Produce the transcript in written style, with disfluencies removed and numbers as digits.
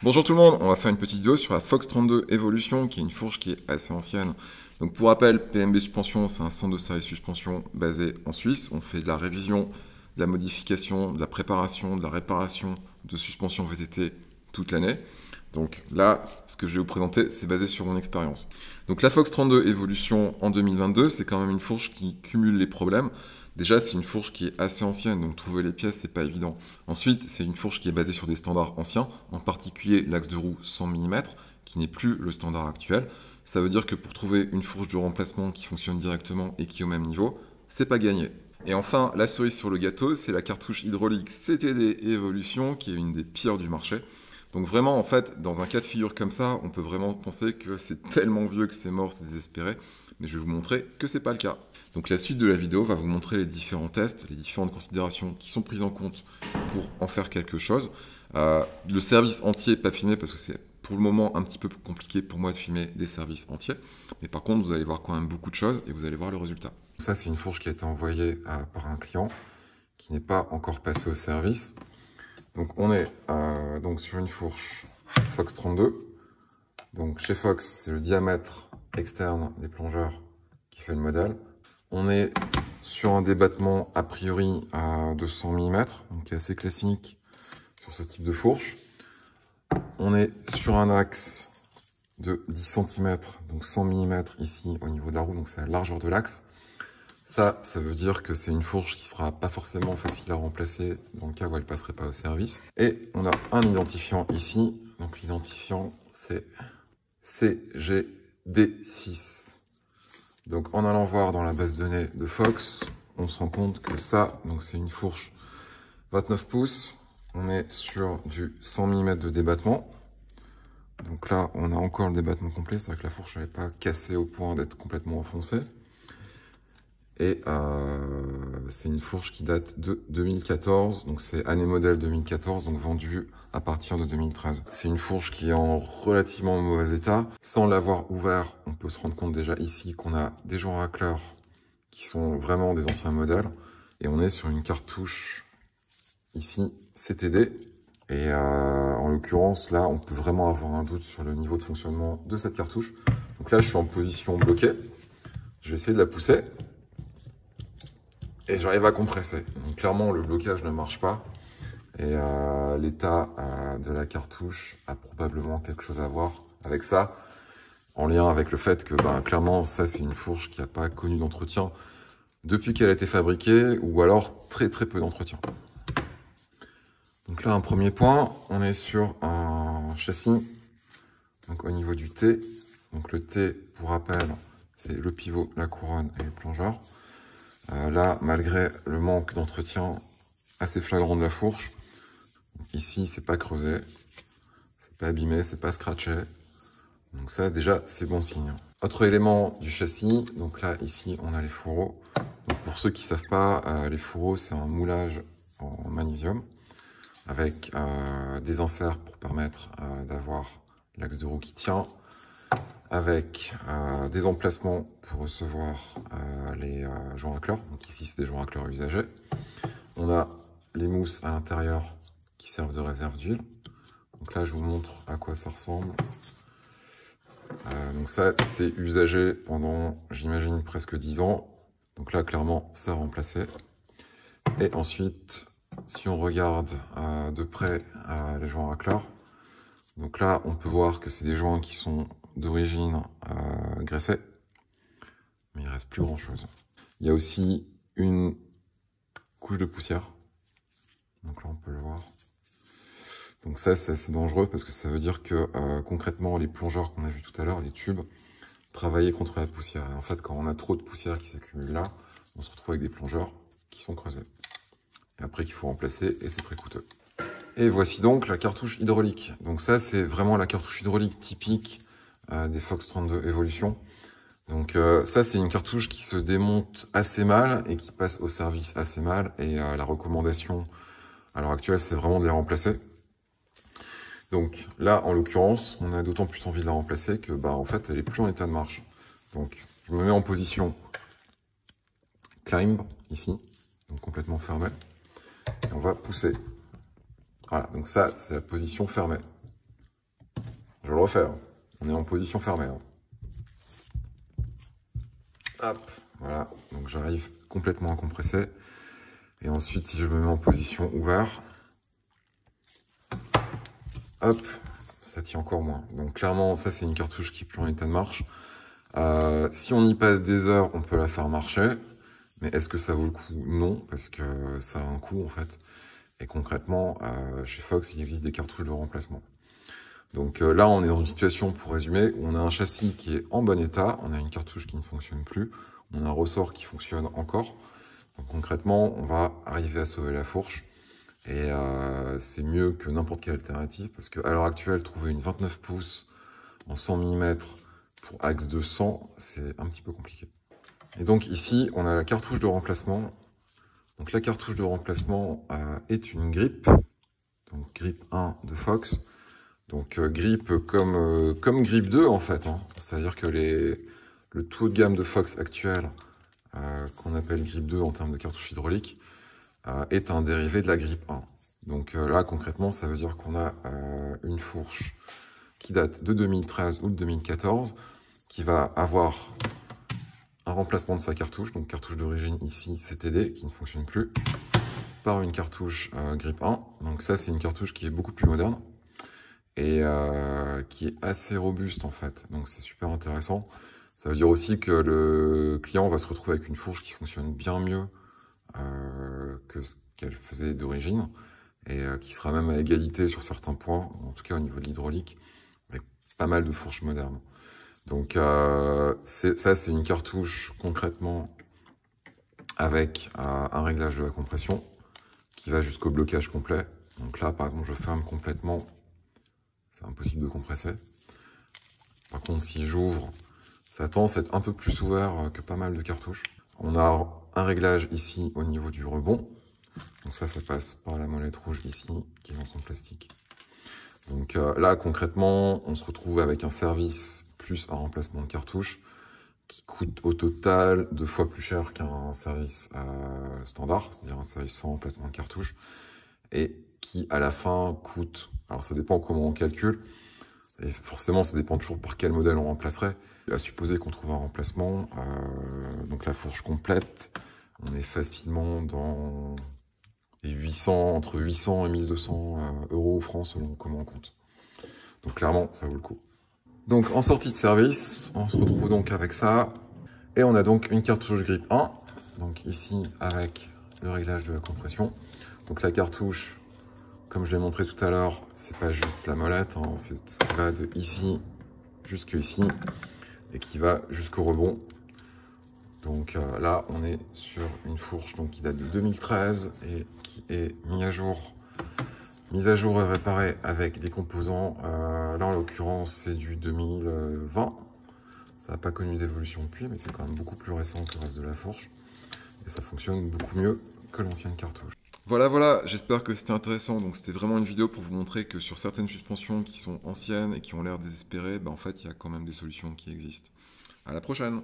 Bonjour tout le monde, on va faire une petite vidéo sur la Fox 32 Evolution, qui est une fourche qui est assez ancienne. Donc pour rappel, PMB Suspension, c'est un centre de service suspension basé en Suisse. On fait de la révision, de la modification, de la préparation, de la réparation de suspension VTT toute l'année. Donc là, ce que je vais vous présenter, c'est basé sur mon expérience. Donc la Fox 32 Evolution en 2022, c'est quand même une fourche qui cumule les problèmes. Déjà, c'est une fourche qui est assez ancienne, donc trouver les pièces, c'est pas évident. Ensuite, c'est une fourche qui est basée sur des standards anciens, en particulier l'axe de roue 100 mm, qui n'est plus le standard actuel. Ça veut dire que pour trouver une fourche de remplacement qui fonctionne directement et qui est au même niveau, c'est pas gagné. Et enfin, la cerise sur le gâteau, c'est la cartouche hydraulique CTD Evolution, qui est une des pires du marché. Donc vraiment, en fait, dans un cas de figure comme ça, on peut vraiment penser que c'est tellement vieux que c'est mort, c'est désespéré. Mais je vais vous montrer que c'est pas le cas. Donc la suite de la vidéo va vous montrer les différents tests, les différentes considérations qui sont prises en compte pour en faire quelque chose. Le service entier pas filmé parce que c'est pour le moment un petit peu plus compliqué pour moi de filmer des services entiers. Mais par contre, vous allez voir quand même beaucoup de choses et vous allez voir le résultat. Ça, c'est une fourche qui a été envoyée par un client qui n'est pas encore passé au service. Donc on est donc sur une fourche Fox 32. Donc chez Fox, c'est le diamètre externe des plongeurs qui fait le modèle. On est sur un débattement a priori de 100 mm, donc qui est assez classique sur ce type de fourche. On est sur un axe de 10 cm, donc 100 mm ici au niveau de la roue, donc c'est la largeur de l'axe. Ça veut dire que c'est une fourche qui sera pas forcément facile à remplacer dans le cas où elle passerait pas au service. Et on a un identifiant ici, donc l'identifiant c'est CGD6. Donc en allant voir dans la base de données de Fox, on se rend compte que ça, donc c'est une fourche 29 pouces. On est sur du 100 mm de débattement. Donc là, on a encore le débattement complet, c'est-à-dire que la fourche n'avait pas cassé au point d'être complètement enfoncée. Et c'est une fourche qui date de 2014, donc c'est année modèle 2014, donc vendue à partir de 2013. C'est une fourche qui est en relativement mauvais état. Sans l'avoir ouvert, on peut se rendre compte déjà ici qu'on a des joints racleurs qui sont vraiment des anciens modèles. Et on est sur une cartouche ici CTD. Et en l'occurrence, là, on peut vraiment avoir un doute sur le niveau de fonctionnement de cette cartouche. Donc là, je suis en position bloquée. Je vais essayer de la pousser. Et j'arrive à compresser. Donc clairement, le blocage ne marche pas. Et l'état de la cartouche a probablement quelque chose à voir avec ça. En lien avec le fait que, clairement, ça, c'est une fourche qui n'a pas connu d'entretien depuis qu'elle a été fabriquée, ou alors très très peu d'entretien. Donc là, un premier point, on est sur un châssis. Donc au niveau du T. Donc le T, pour rappel, c'est le pivot, la couronne et le plongeur. Là, malgré le manque d'entretien assez flagrant de la fourche, ici, c'est pas creusé, c'est pas abîmé, c'est pas scratché. Donc ça, déjà, c'est bon signe. Autre élément du châssis, donc là, ici, on a les fourreaux. Donc pour ceux qui savent pas, les fourreaux, c'est un moulage en magnésium avec des inserts pour permettre d'avoir l'axe de roue qui tient, avec des emplacements pour recevoir les joints racleurs. Donc ici, c'est des joints racleurs usagés. On a les mousses à l'intérieur qui servent de réserve d'huile. Donc là, je vous montre à quoi ça ressemble. Donc ça, c'est usagé pendant, j'imagine, presque 10 ans. Donc là, clairement, c'est remplacé. Et ensuite, si on regarde de près les joints racleurs, donc là, on peut voir que c'est des joints qui sont d'origine graissée, mais il reste plus grand chose. Il y a aussi une couche de poussière, donc là on peut le voir. Donc ça, c'est assez dangereux parce que ça veut dire que concrètement, les plongeurs qu'on a vus tout à l'heure, les tubes, travaillaient contre la poussière. Et en fait, quand on a trop de poussière qui s'accumule là, on se retrouve avec des plongeurs qui sont creusés. Et après qu'il faut remplacer, et c'est très coûteux. Et voici donc la cartouche hydraulique. Donc ça, c'est vraiment la cartouche hydraulique typique des Fox 32 Evolution. Donc ça, c'est une cartouche qui se démonte assez mal et qui passe au service assez mal. Et la recommandation à l'heure actuelle, c'est vraiment de les remplacer. Donc là, en l'occurrence, on a d'autant plus envie de la remplacer que, en fait, elle est plus en état de marche. Donc je me mets en position climb ici, donc complètement fermée. Et on va pousser. Voilà, donc ça, c'est la position fermée. refais. On est en position fermée. Hop, voilà. Donc j'arrive complètement à compresser. Et ensuite, si je me mets en position ouverte, hop, ça tient encore moins. Donc clairement, ça c'est une cartouche qui est plus en état de marche. Si on y passe des heures, on peut la faire marcher. Mais est-ce que ça vaut le coup? Non, parce que ça a un coût en fait. Et concrètement, chez Fox, il existe des cartouches de remplacement. Donc là, on est dans une situation, pour résumer, où on a un châssis qui est en bon état, on a une cartouche qui ne fonctionne plus, on a un ressort qui fonctionne encore. Donc concrètement, on va arriver à sauver la fourche. Et c'est mieux que n'importe quelle alternative, parce qu'à l'heure actuelle, trouver une 29 pouces en 100 mm pour axe de 100, c'est un petit peu compliqué. Et donc ici, on a la cartouche de remplacement. Donc la cartouche de remplacement est une grip, donc grip 1 de Fox. Donc grip comme grip 2 en fait, hein. C'est-à-dire que le tout haut de gamme de Fox actuel, qu'on appelle grip 2 en termes de cartouche hydraulique, est un dérivé de la grip 1. Donc là concrètement, ça veut dire qu'on a une fourche qui date de 2013 ou de 2014, qui va avoir un remplacement de sa cartouche, donc cartouche d'origine ici CTD qui ne fonctionne plus, par une cartouche grip 1. Donc ça c'est une cartouche qui est beaucoup plus moderne et qui est assez robuste en fait, donc c'est super intéressant. Ça veut dire aussi que le client va se retrouver avec une fourche qui fonctionne bien mieux que ce qu'elle faisait d'origine, et qui sera même à égalité sur certains points, en tout cas au niveau de l'hydraulique, avec pas mal de fourches modernes. Donc ça c'est une cartouche concrètement avec un réglage de la compression qui va jusqu'au blocage complet. Donc là par exemple je ferme complètement, c'est impossible de compresser. Par contre si j'ouvre, ça a tendance à être un peu plus ouvert que pas mal de cartouches. On a un réglage ici au niveau du rebond. Donc ça passe par la molette rouge ici, qui est en son plastique. Donc là, concrètement, on se retrouve avec un service plus un remplacement de cartouche qui coûte au total 2 fois plus cher qu'un service standard, c'est-à-dire un service sans remplacement de cartouche, et qui à la fin coûte, alors ça dépend comment on calcule, et forcément ça dépend toujours par quel modèle on remplacerait. À supposer qu'on trouve un remplacement, donc la fourche complète, on est facilement dans les 800, entre 800 et 1200 euros francs selon comment on compte. Donc clairement, ça vaut le coup. Donc en sortie de service, on se retrouve donc avec ça. Et on a donc une cartouche grip 1, donc ici avec le réglage de la compression. Donc la cartouche, comme je l'ai montré tout à l'heure, c'est pas juste la molette, hein, c'est ce qui va de ici jusque ici et qui va jusqu'au rebond. Donc là, on est sur une fourche donc, qui date de 2013 et qui est mise à jour et réparée avec des composants. Là, en l'occurrence, c'est du 2020. Ça n'a pas connu d'évolution depuis, mais c'est quand même beaucoup plus récent que le reste de la fourche. Et ça fonctionne beaucoup mieux que l'ancienne cartouche. Voilà, j'espère que c'était intéressant. Donc c'était vraiment une vidéo pour vous montrer que sur certaines suspensions qui sont anciennes et qui ont l'air désespérées, en fait, il y a quand même des solutions qui existent. À la prochaine!